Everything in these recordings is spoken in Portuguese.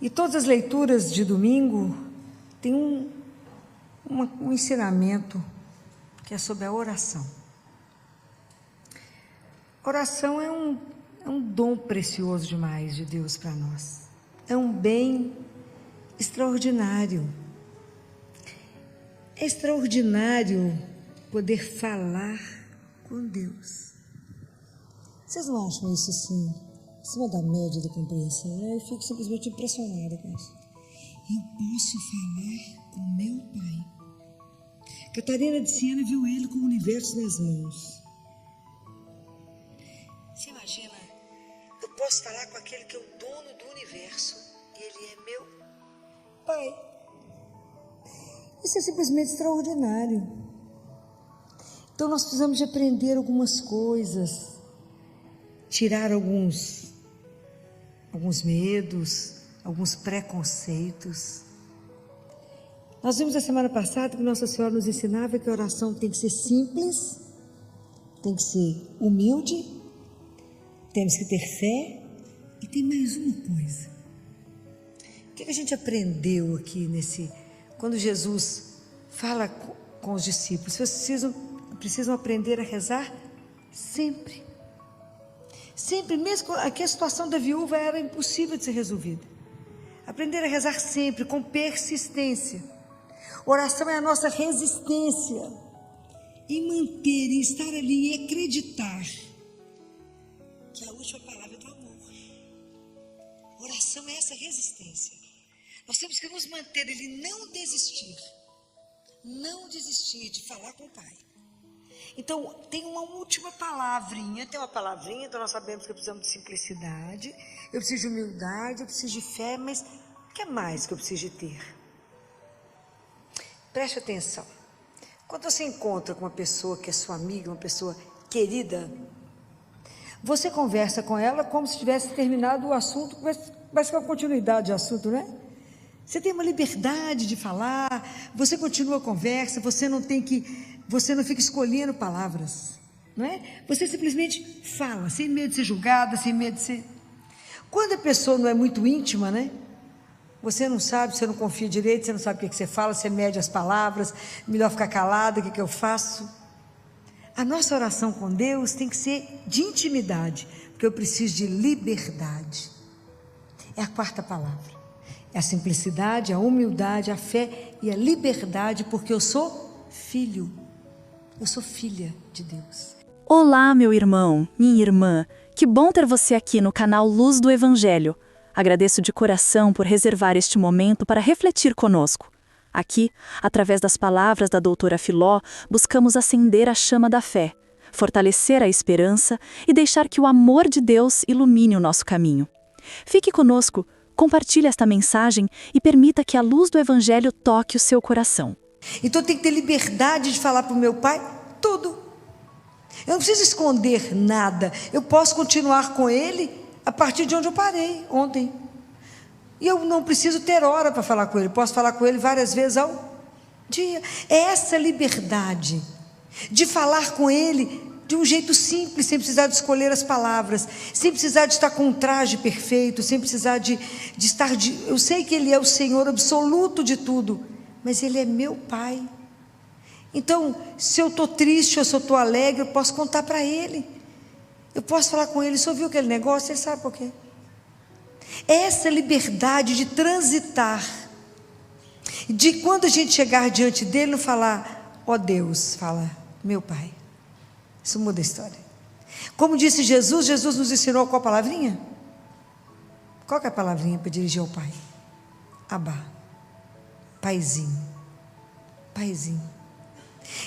E todas as leituras de domingo têm um ensinamento que é sobre a oração. Oração é um dom precioso demais de Deus para nós. É um bem extraordinário. É extraordinário poder falar com Deus. Vocês não acham isso assim, acima da média da compreensão? Eu fico simplesmente impressionada com isso. Eu posso falar com meu Pai. Catarina de Siena viu ele com o universo nas mãos. Você imagina? Eu posso falar com aquele que é o dono do universo e ele é meu Pai. Isso é simplesmente extraordinário. Então nós precisamos de aprender algumas coisas, tirar alguns medos, alguns preconceitos. Nós vimos a semana passada que Nossa Senhora nos ensinava que a oração tem que ser simples, tem que ser humilde, temos que ter fé e tem mais uma coisa. O que a gente aprendeu aqui quando Jesus fala com os discípulos? Vocês precisam aprender a rezar sempre. Sempre, mesmo aqui a situação da viúva era impossível de ser resolvida. Aprender a rezar sempre, com persistência. Oração é a nossa resistência em manter, em estar ali e acreditar que a última palavra é do amor. Oração é essa resistência. Nós temos que nos manter, ele não desistir de falar com o Pai. Então, tem uma última palavrinha, então nós sabemos que precisamos de simplicidade, eu preciso de humildade, eu preciso de fé, mas o que é mais que eu preciso de ter? Preste atenção. Quando você encontra com uma pessoa que é sua amiga, uma pessoa querida, você conversa com ela como se tivesse terminado o assunto, vai ficar uma continuidade de assunto, né? Você tem uma liberdade de falar, você continua a conversa, você não fica escolhendo palavras, não é? Você simplesmente fala, sem medo de ser julgada, sem medo de ser... Quando a pessoa não é muito íntima, né? Você não sabe, você não confia direito, você não sabe o que você fala, você mede as palavras, melhor ficar calada, o que eu faço? A nossa oração com Deus tem que ser de intimidade, porque eu preciso de liberdade. É a quarta palavra. É a simplicidade, a humildade, a fé e a liberdade, porque eu sou filho. Eu sou filha de Deus. Olá, meu irmão, minha irmã. Que bom ter você aqui no canal Luz do Evangelho. Agradeço de coração por reservar este momento para refletir conosco. Aqui, através das palavras da doutora Filó, buscamos acender a chama da fé, fortalecer a esperança e deixar que o amor de Deus ilumine o nosso caminho. Fique conosco, compartilhe esta mensagem e permita que a luz do Evangelho toque o seu coração. Então eu tenho que ter liberdade de falar para o meu Pai tudo. Eu não preciso esconder nada. Eu posso continuar com Ele a partir de onde eu parei ontem. E eu não preciso ter hora para falar com Ele. Posso falar com Ele várias vezes ao dia. É essa liberdade de falar com Ele de um jeito simples, sem precisar de escolher as palavras, sem precisar de estar com um traje perfeito, sem precisar de estar... Eu sei que Ele é o Senhor absoluto de tudo, mas Ele é meu Pai. Então, se eu estou triste ou se eu estou alegre, eu posso contar para Ele. Eu posso falar com Ele, você ouviu aquele negócio? Ele sabe por quê. É essa liberdade de transitar, de quando a gente chegar diante dEle, não falar, ó Deus, fala, meu Pai. Isso muda a história. Como disse Jesus nos ensinou qual palavrinha? Qual que é a palavrinha para dirigir ao Pai? Abá. Paizinho. Paizinho.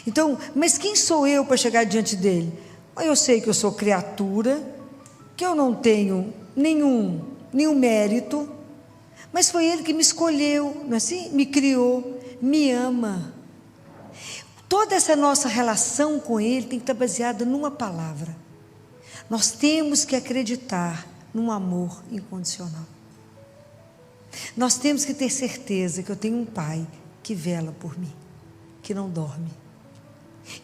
Então, mas quem sou eu para chegar diante dele? Eu sei que eu sou criatura, que eu não tenho nenhum mérito, mas foi Ele que me escolheu, não é assim? Me criou, me ama. Toda essa nossa relação com Ele tem que estar baseada numa palavra. Nós temos que acreditar num amor incondicional. Nós temos que ter certeza que eu tenho um Pai que vela por mim, que não dorme,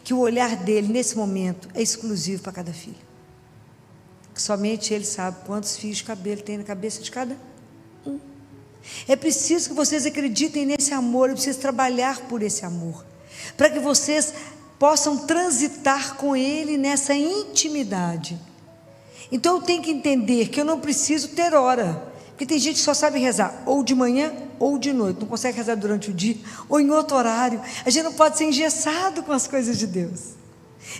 que o olhar dele nesse momento é exclusivo para cada filho, que somente Ele sabe quantos fios de cabelo tem na cabeça de cada um. É preciso que vocês acreditem nesse amor, é preciso trabalhar por esse amor, para que vocês possam transitar com Ele nessa intimidade. Então eu tenho que entender que eu não preciso ter hora, porque tem gente que só sabe rezar ou de manhã ou de noite, não consegue rezar durante o dia ou em outro horário. A gente não pode ser engessado com as coisas de Deus.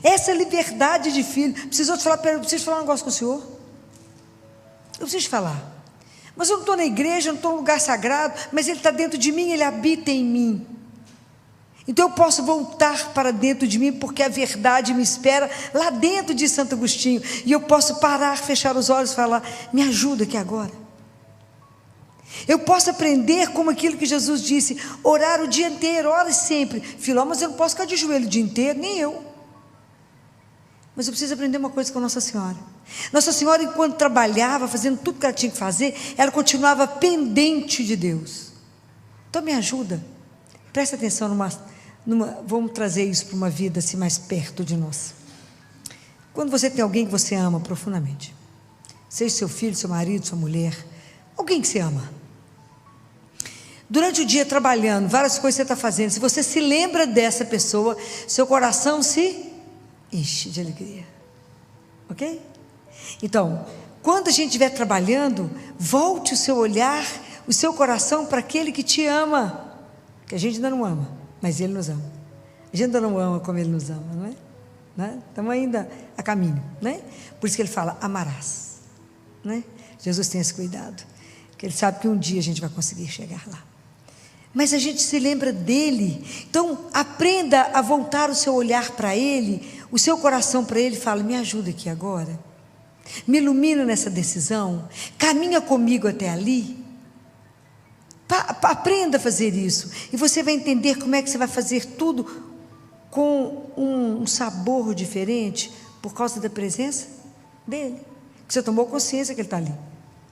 Essa liberdade de filho. Preciso falar um negócio com o senhor? Eu preciso falar. Mas eu não estou na igreja, não estou no lugar sagrado, mas Ele está dentro de mim, Ele habita em mim. Então eu posso voltar para dentro de mim, porque a verdade me espera lá dentro de Santo Agostinho, e eu posso parar, fechar os olhos e falar: me ajuda aqui agora. Eu posso aprender como aquilo que Jesus disse, orar o dia inteiro, ora sempre. Filó, mas eu não posso ficar de joelho o dia inteiro, nem eu. Mas eu preciso aprender uma coisa com Nossa Senhora. Nossa Senhora, enquanto trabalhava, fazendo tudo que ela tinha que fazer, ela continuava pendente de Deus. Então me ajuda, presta atenção vamos trazer isso para uma vida assim mais perto de nós. Quando você tem alguém que você ama profundamente, seja seu filho, seu marido, sua mulher, alguém que você ama, durante o dia trabalhando, várias coisas você está fazendo, se você se lembra dessa pessoa, seu coração se enche de alegria, ok? Então, quando a gente estiver trabalhando, volte o seu olhar, o seu coração para aquele que te ama, que a gente ainda não ama, mas Ele nos ama. A gente ainda não ama como Ele nos ama, não é? Não é? Estamos ainda a caminho, não é? Por isso que Ele fala: amarás, não é? Jesus tem esse cuidado, porque Ele sabe que um dia a gente vai conseguir chegar lá. Mas a gente se lembra dEle. Então aprenda a voltar o seu olhar para Ele, o seu coração para Ele, e fala: me ajuda aqui agora, me ilumina nessa decisão, caminha comigo até ali. Aprenda a fazer isso, e você vai entender como é que você vai fazer tudo com um sabor diferente, por causa da presença dEle, que você tomou consciência que Ele está ali,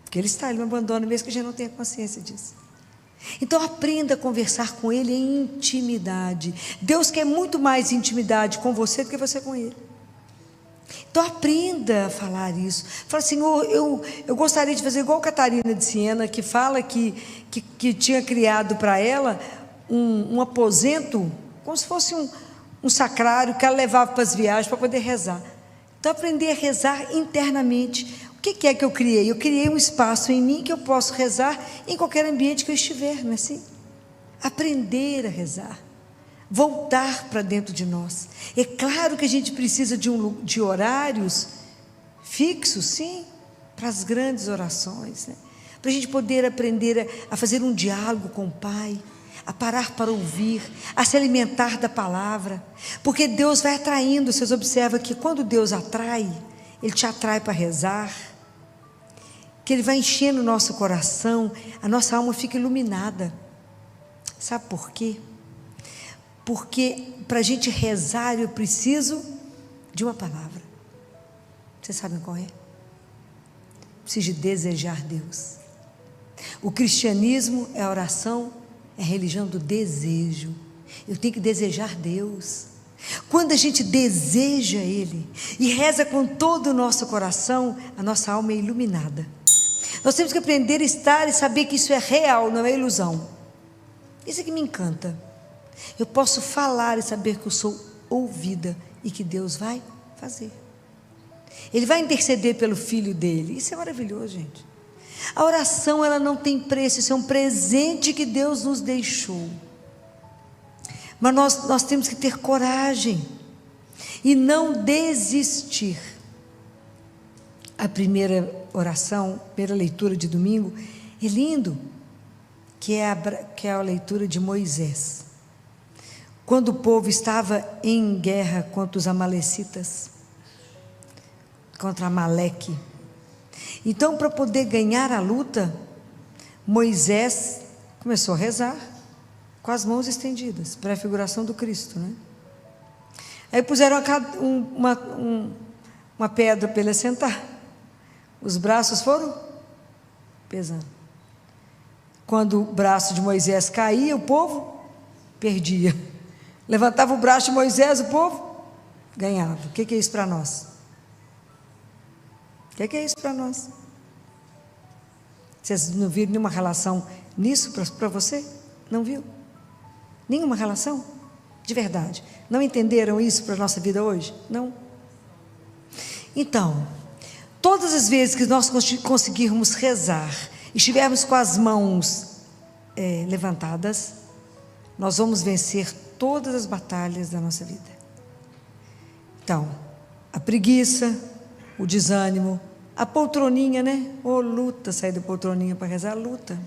porque Ele está, Ele não abandona, mesmo que a gente não tenha consciência disso. Então aprenda a conversar com Ele em intimidade. Deus quer muito mais intimidade com você do que você com Ele. Então aprenda a falar isso. Fala: Senhor, eu gostaria de fazer igual Catarina de Siena, que fala que tinha criado para ela um aposento, como se fosse um sacrário que ela levava para as viagens para poder rezar. Então aprender a rezar internamente. O que é que eu criei? Eu criei um espaço em mim que eu posso rezar em qualquer ambiente que eu estiver, não é assim? Aprender a rezar, voltar para dentro de nós. É claro que a gente precisa de horários fixos, sim, para as grandes orações, né? Para a gente poder aprender a fazer um diálogo com o Pai, a parar para ouvir, a se alimentar da palavra, porque Deus vai atraindo. Vocês observam que quando Deus atrai, Ele te atrai para rezar, que Ele vai enchendo o nosso coração, a nossa alma fica iluminada. Sabe por quê? Porque para a gente rezar eu preciso de uma palavra. Vocês sabem qual é? Preciso de desejar Deus. O cristianismo é a oração, é a religião do desejo. Eu tenho que desejar Deus. Quando a gente deseja Ele e reza com todo o nosso coração, a nossa alma é iluminada. Nós temos que aprender a estar e saber que isso é real, não é ilusão. Isso é que me encanta. Eu posso falar e saber que eu sou ouvida e que Deus vai fazer. Ele vai interceder pelo filho dele. Isso é maravilhoso, gente. A oração, ela não tem preço. Isso é um presente que Deus nos deixou. Mas nós temos que ter coragem e não desistir. A primeira oração, primeira leitura de domingo, é lindo, que é a leitura de Moisés. Quando o povo estava em guerra contra os amalecitas, contra Amaleque. Então, para poder ganhar a luta, Moisés começou a rezar com as mãos estendidas, pré-figuração do Cristo, né? Aí puseram uma pedra para ele sentar. Os braços foram pesando. Quando o braço de Moisés caía, o povo perdia. Levantava o braço de Moisés, o povo ganhava. O que é isso para nós? O que é isso para nós? Vocês não viram nenhuma relação nisso para você? Não viu? Nenhuma relação? De verdade. Não entenderam isso para a nossa vida hoje? Não. Então, todas as vezes que nós conseguirmos rezar, estivermos com as mãos levantadas, nós vamos vencer todas as batalhas da nossa vida. Então, a preguiça, o desânimo, a poltroninha, né? Luta, sair da poltroninha para rezar, luta.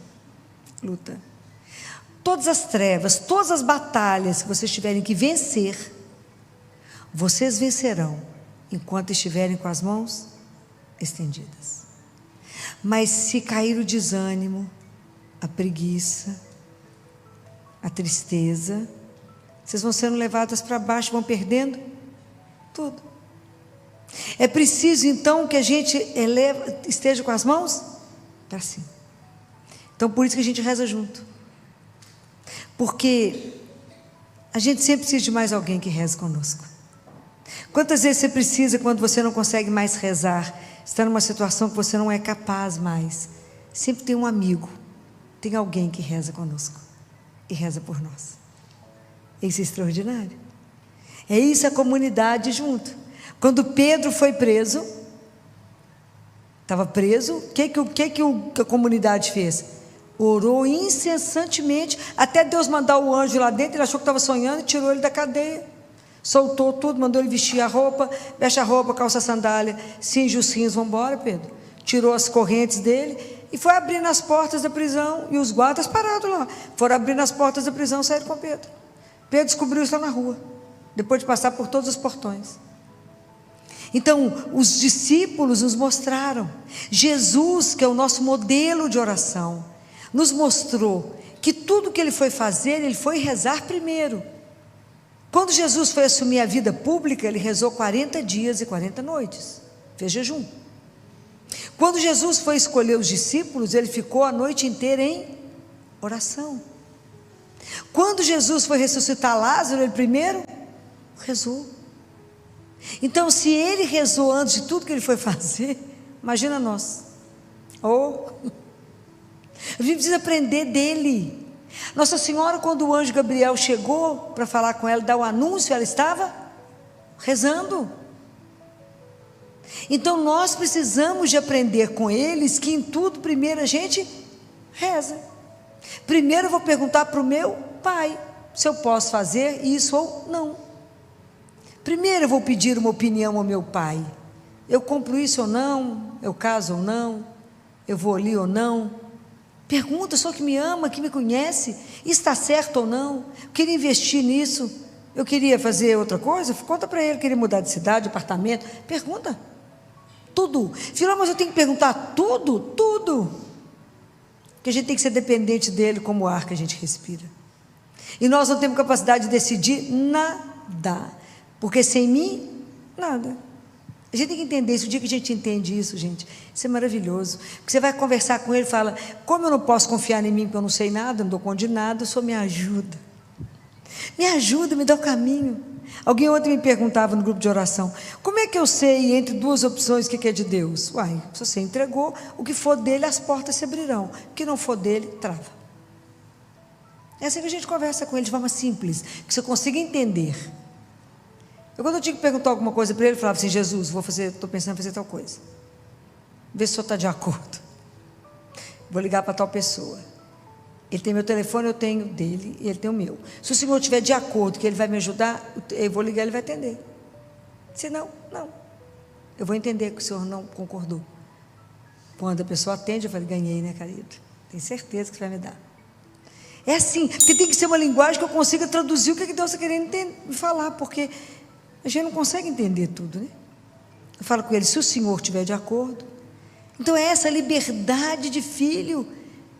Todas as trevas, todas as batalhas que vocês tiverem que vencer, vocês vencerão enquanto estiverem com as mãos estendidas. Mas se cair o desânimo, a preguiça, a tristeza, vocês vão sendo levadas para baixo, vão perdendo tudo. É preciso então que a gente esteja com as mãos para cima. Então por isso que a gente reza junto. Porque a gente sempre precisa de mais alguém que reze conosco. Quantas vezes você precisa, quando você não consegue mais rezar, está numa situação que você não é capaz mais, sempre tem um amigo, tem alguém que reza conosco e reza por nós. Isso é extraordinário. É isso a comunidade junto. Quando Pedro foi preso, estava preso, o que a comunidade fez? Orou incessantemente, até Deus mandar o anjo lá dentro. Ele achou que estava sonhando e tirou ele da cadeia, soltou tudo, mandou ele vestir a roupa, veste a roupa, calça a sandália, cinge os cinhos, vamos embora, Pedro. Tirou as correntes dele e foi abrindo as portas da prisão, e os guardas parados lá, foram abrindo as portas da prisão, saíram com Pedro. Pedro descobriu isso lá na rua, depois de passar por todos os portões. Então, os discípulos nos mostraram, Jesus, que é o nosso modelo de oração, nos mostrou que tudo que ele foi fazer, ele foi rezar primeiro. Quando Jesus foi assumir a vida pública, ele rezou 40 dias e 40 noites, fez jejum. Quando Jesus foi escolher os discípulos, ele ficou a noite inteira em oração. Quando Jesus foi ressuscitar Lázaro, ele primeiro rezou. Então, se ele rezou antes de tudo que ele foi fazer, imagina nós. A gente precisa aprender dele. Nossa Senhora, quando o anjo Gabriel chegou para falar com ela, dar o anúncio, ela estava rezando. Então nós precisamos de aprender com eles que em tudo primeiro a gente reza. Primeiro eu vou perguntar para o meu pai se eu posso fazer isso ou não. Primeiro eu vou pedir uma opinião ao meu pai. Eu compro isso ou não? Eu caso ou não? Eu vou ali ou não? Pergunta, só que me ama, que me conhece, está certo ou não? Eu queria investir nisso, eu queria fazer outra coisa, conta para ele, queria mudar de cidade, apartamento, pergunta, tudo. Filho, mas eu tenho que perguntar tudo, porque a gente tem que ser dependente dele como o ar que a gente respira, e nós não temos capacidade de decidir nada, porque sem mim, nada. A gente tem que entender isso. O dia que a gente entende isso, gente, isso é maravilhoso. Porque você vai conversar com ele e fala, como eu não posso confiar em mim, porque eu não sei nada, não dou conta de nada, o Senhor me ajuda. Me ajuda, me dá o caminho. Alguém ontem me perguntava no grupo de oração, como é que eu sei entre duas opções o que é de Deus? Uai, se você entregou, o que for dele, as portas se abrirão. O que não for dele, trava. É assim que a gente conversa com ele de forma simples, que você consiga entender. Quando eu tinha que perguntar alguma coisa para ele, eu falava assim, Jesus, estou pensando em fazer tal coisa. Vê se o senhor está de acordo. Vou ligar para tal pessoa. Ele tem meu telefone, eu tenho dele, e ele tem o meu. Se o senhor estiver de acordo que ele vai me ajudar, eu vou ligar, ele vai atender. Se não, não. Eu vou entender que o senhor não concordou. Quando a pessoa atende, eu falo, ganhei, né, querido? Tenho certeza que você vai me dar. É assim, porque tem que ser uma linguagem que eu consiga traduzir o que Deus está querendo me falar, porque a gente não consegue entender tudo, né? Eu falo com ele, se o senhor estiver de acordo. Então é essa liberdade de filho.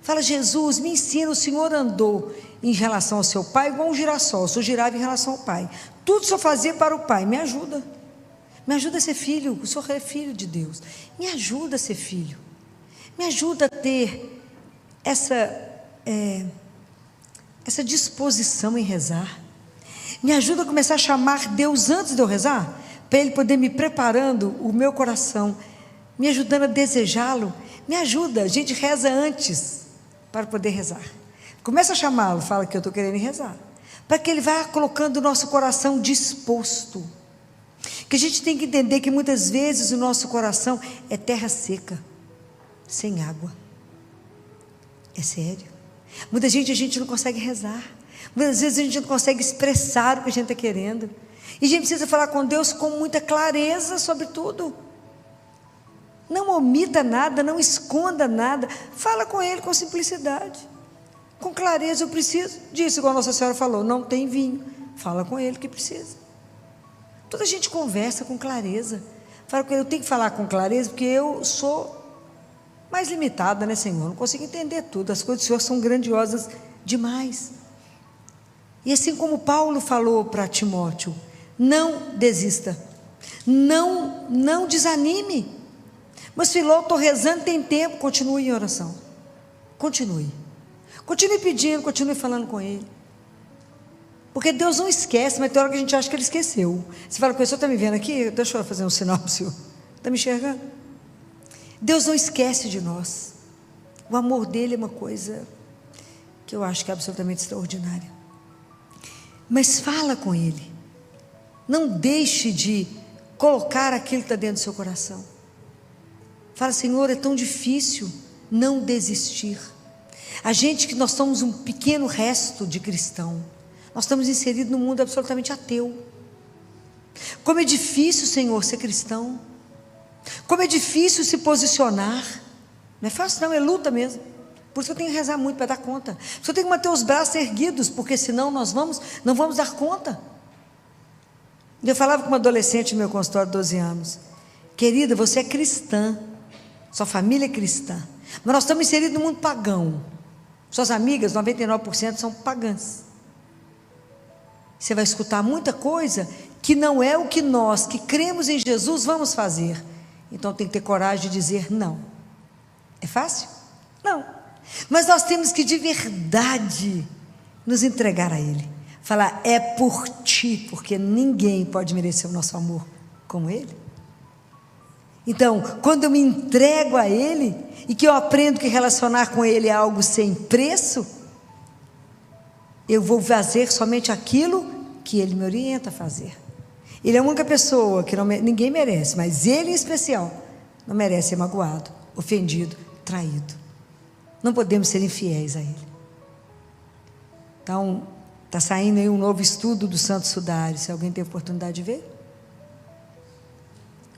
Fala, Jesus, me ensina, o senhor andou em relação ao seu pai igual um girassol, o senhor girava em relação ao pai. Tudo o senhor fazia para o pai, me ajuda. Me ajuda a ser filho, o senhor é filho de Deus. Me ajuda a ser filho. Me ajuda a ter essa disposição em rezar. Me ajuda a começar a chamar Deus antes de eu rezar, para Ele poder me preparando o meu coração, me ajudando a desejá-lo. Me ajuda, a gente reza antes, para poder rezar. Começa a chamá-lo, fala que eu estou querendo rezar, para que ele vá colocando o nosso coração disposto. Que a gente tem que entender que muitas vezes o nosso coração é terra seca, sem água. É sério. Muita gente, a gente não consegue rezar. Muitas vezes a gente não consegue expressar o que a gente está querendo. E a gente precisa falar com Deus com muita clareza sobre tudo. Não omita nada, não esconda nada. Fala com Ele com simplicidade, com clareza. Eu preciso disso, igual a Nossa Senhora falou, não tem vinho. Fala com Ele que precisa. Toda a gente conversa com clareza. Fala com Ele, eu tenho que falar com clareza, porque eu sou mais limitada, né, Senhor? Não consigo entender tudo. As coisas do Senhor são grandiosas demais. E assim como Paulo falou para Timóteo, não desista, não desanime. Mas Filó, estou rezando, tem tempo, continue em oração. Continue pedindo, continue falando com Ele. Porque Deus não esquece, mas tem hora que a gente acha que Ele esqueceu. Você fala com ele, o senhor está me vendo aqui? Deixa eu fazer um sinal para o senhor. Está me enxergando? Deus não esquece de nós. O amor dele é uma coisa que eu acho que é absolutamente extraordinária. Mas fala com Ele. Não deixe de colocar aquilo que está dentro do seu coração. Fala, Senhor, é tão difícil não desistir. A gente que nós somos um pequeno resto de cristão. Nós estamos inseridos num mundo absolutamente ateu. Como é difícil, Senhor, ser cristão. Como é difícil se posicionar. Não é fácil não, é luta mesmo. Por isso eu tenho que rezar muito para dar conta. Por isso eu tenho que manter os braços erguidos, porque senão nós não vamos dar conta. Eu falava com uma adolescente no meu consultório de 12 anos. Querida, você é cristã. Sua família é cristã. Mas nós estamos inseridos no mundo pagão. Suas amigas, 99% são pagãs. Você vai escutar muita coisa que não é o que nós, que cremos em Jesus, vamos fazer. Então tem que ter coragem de dizer não. É fácil? Não. Mas nós temos que de verdade nos entregar a Ele. Falar, é por Ti, porque ninguém pode merecer o nosso amor como Ele. Então, quando eu me entrego a Ele, e que eu aprendo que relacionar com Ele é algo sem preço, eu vou fazer somente aquilo que Ele me orienta a fazer. Ele é a única pessoa que ninguém merece, mas Ele em especial não merece ser magoado, ofendido, traído. Não podemos ser infiéis a Ele. Então, está saindo aí um novo estudo do Santo Sudário, se alguém tem oportunidade de ver.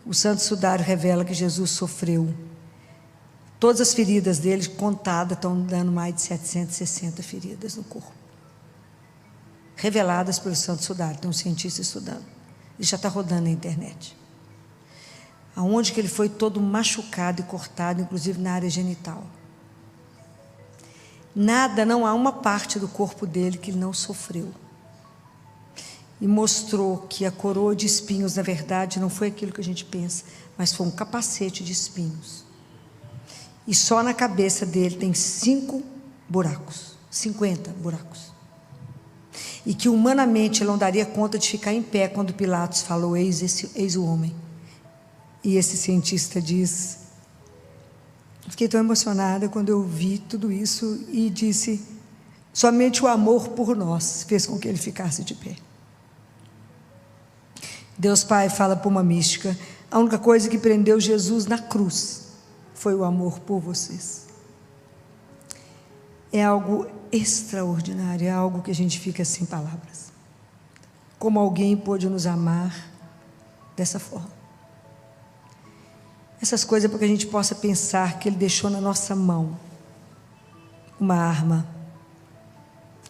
O Santo Sudário revela que Jesus sofreu. Todas as feridas dele contadas estão dando mais de 760 feridas no corpo. Reveladas pelo Santo Sudário, tem um cientista estudando. Ele já está rodando na internet. Aonde que ele foi todo machucado e cortado, inclusive na área genital. Nada, não há uma parte do corpo dele que ele não sofreu. E mostrou que a coroa de espinhos, na verdade, não foi aquilo que a gente pensa, mas foi um capacete de espinhos. E só na cabeça dele tem 50 buracos. E que humanamente ele não daria conta de ficar em pé quando Pilatos falou, eis o homem. E esse cientista diz, fiquei tão emocionada quando eu vi tudo isso e disse, somente o amor por nós fez com que ele ficasse de pé. Deus Pai fala para uma mística, a única coisa que prendeu Jesus na cruz foi o amor por vocês. É algo extraordinário, é algo que a gente fica sem palavras. Como alguém pôde nos amar dessa forma. Essas coisas para que a gente possa pensar que Ele deixou na nossa mão uma arma,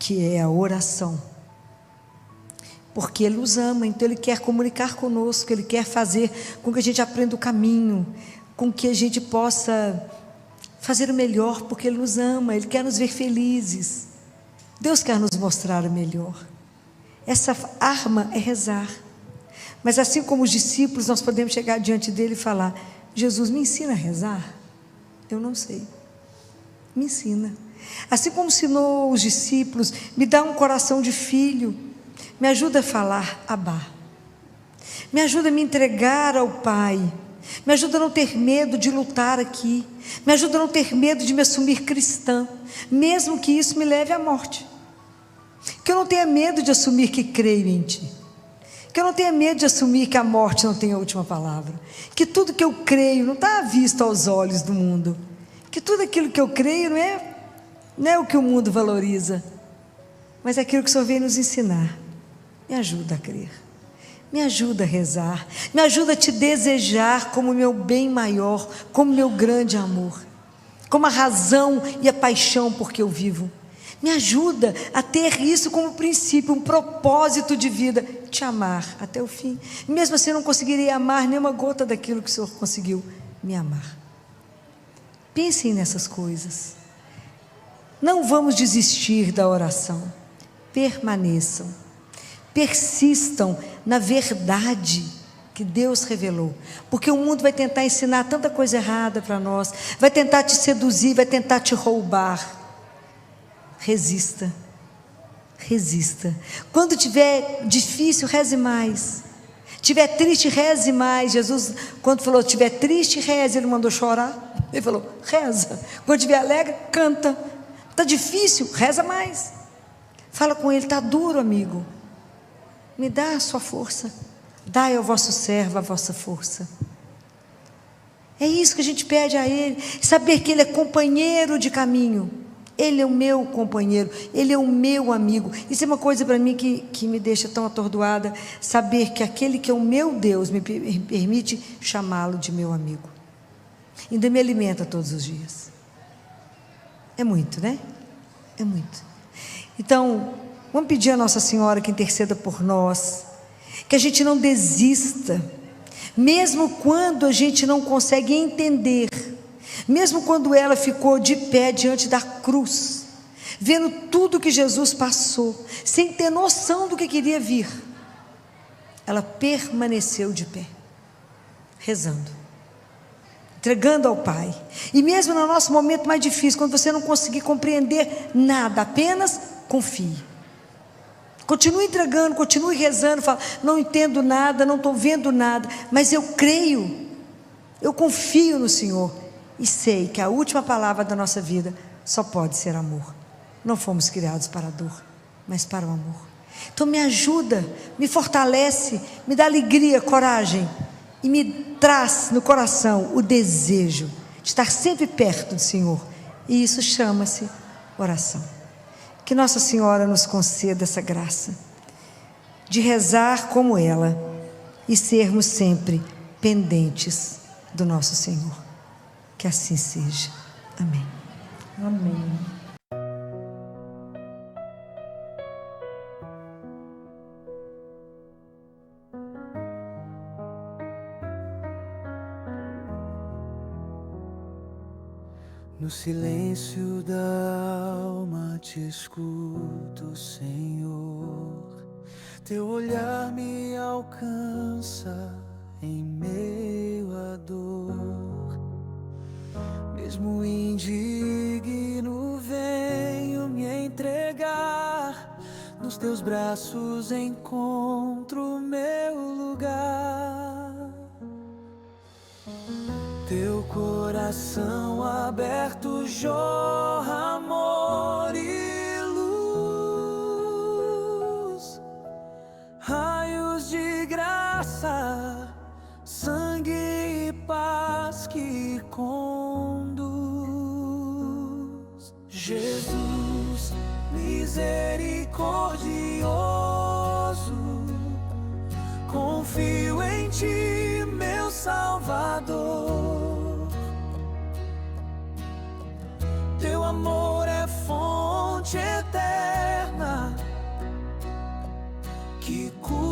que é a oração. Porque Ele nos ama, então Ele quer comunicar conosco, Ele quer fazer com que a gente aprenda o caminho, com que a gente possa fazer o melhor, porque Ele nos ama, Ele quer nos ver felizes. Deus quer nos mostrar o melhor. Essa arma é rezar. Mas assim como os discípulos, nós podemos chegar diante dele e falar, Jesus, me ensina a rezar? Eu não sei. Me ensina. Assim como ensinou os discípulos, me dá um coração de filho, me ajuda a falar Abá. Me ajuda a me entregar ao Pai Me ajuda a não ter medo de lutar aqui. Me ajuda a não ter medo de me assumir cristã, mesmo que isso me leve à morte. Que eu não tenha medo de assumir que creio em Ti. Que eu não tenha medo de assumir que a morte não tem a última palavra. Que tudo que eu creio não está à vista aos olhos do mundo. Que tudo aquilo que eu creio não é o que o mundo valoriza, mas é aquilo que o Senhor veio nos ensinar. Me ajuda a crer. Me ajuda a rezar. Me ajuda a Te desejar como meu bem maior, como meu grande amor, como a razão e a paixão por que eu vivo. Me ajuda a ter isso como princípio, um propósito de vida, Te amar até o fim. Mesmo assim eu não conseguiria amar nenhuma gota daquilo que o Senhor conseguiu me amar. Pensem nessas coisas. Não vamos desistir da oração. Permaneçam. Persistam na verdade que Deus revelou. Porque o mundo vai tentar ensinar tanta coisa errada para nós. Vai tentar te seduzir, vai tentar te roubar. Resista. Resista. Quando tiver difícil, reze mais. Tiver triste, reze mais. Jesus, quando falou, tiver triste, reze, Ele mandou chorar. Ele falou, reza. Quando tiver alegre, canta. Está difícil, reza mais. Fala com Ele, está duro, amigo. Me dá a sua força. Dai ao vosso servo a vossa força. É isso que a gente pede a Ele. Saber que Ele é companheiro de caminho. Ele é o meu companheiro, Ele é o meu amigo. Isso é uma coisa para mim que me deixa tão atordoada. Saber que aquele que é o meu Deus me permite chamá-lo de meu amigo. Ainda me alimenta todos os dias. É muito, né? É muito. Então, vamos pedir a Nossa Senhora que interceda por nós. Que a gente não desista. Mesmo quando a gente não consegue entender. Mesmo quando ela ficou de pé diante da cruz, vendo tudo que Jesus passou, sem ter noção do que queria vir, ela permaneceu de pé, rezando, entregando ao Pai. E mesmo no nosso momento mais difícil, quando você não conseguir compreender nada, apenas confie. Continue entregando, continue rezando, fala, não entendo nada, não estou vendo nada, mas eu creio, eu confio no Senhor. E sei que a última palavra da nossa vida só pode ser amor. Não fomos criados para a dor, mas para o amor. Então me ajuda, me fortalece, me dá alegria, coragem. E me traz no coração o desejo de estar sempre perto do Senhor. E isso chama-se oração. Que Nossa Senhora nos conceda essa graça de rezar como ela e sermos sempre pendentes do nosso Senhor. Que assim seja. Amém. Amém. No silêncio da alma te escuto, Senhor. Teu olhar me alcança em meio à dor. Mesmo indigno, venho me entregar. Nos teus braços encontro meu lugar. Teu coração aberto jorra amor e luz. Raios de graça, sangue e paz que conduz. Jesus, misericordioso, confio em Ti, meu Salvador. Teu amor é fonte eterna que cura